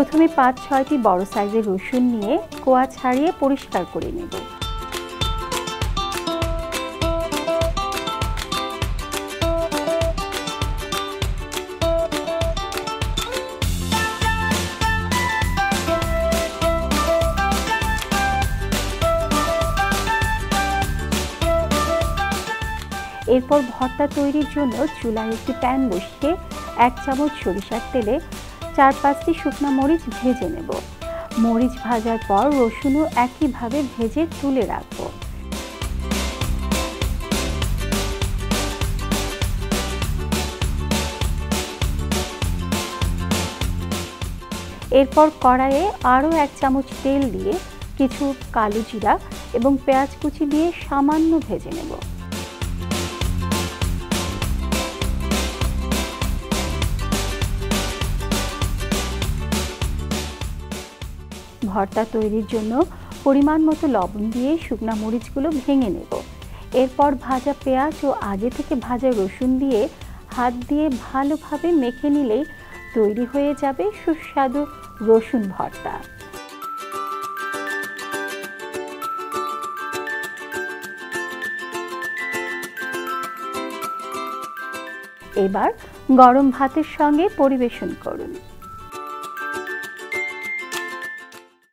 প্রথমে ৫-৬টি বড় সাইজের রসুন নিয়ে কোয়া ছাড়িয়ে পরিষ্কার করে নেব। এরপর ভর্তা তৈরির জন্য চুলায় একটি প্যান বসিয়ে ১ চামচ সরিষার তেলে ৪-৫টি শুকনো মরিচ ভেজে নেব। মরিচ ভাজার পর রসুনও একইভাবে ভেজে তুলে রাখব। এরপর কড়াইয়ে আরও ১ চামচ তেল দিয়ে কিছু কালো জিরা এবং পেঁয়াজ কুচি দিয়ে সামান্য ভেজে নেব। ভর্তা তৈরির জন্য পরিমাণ মতো লবণ দিয়ে শুকনো মরিচগুলো ভেঙে নেব। এরপর ভাজা পেঁয়াজ ও আগে থেকে ভাজা রসুন দিয়ে হাত দিয়ে ভালোভাবে মেখে নিলেই তৈরি হয়ে যাবে সুস্বাদু রসুন ভর্তা। এবার গরম ভাতের সঙ্গে পরিবেশন করুন।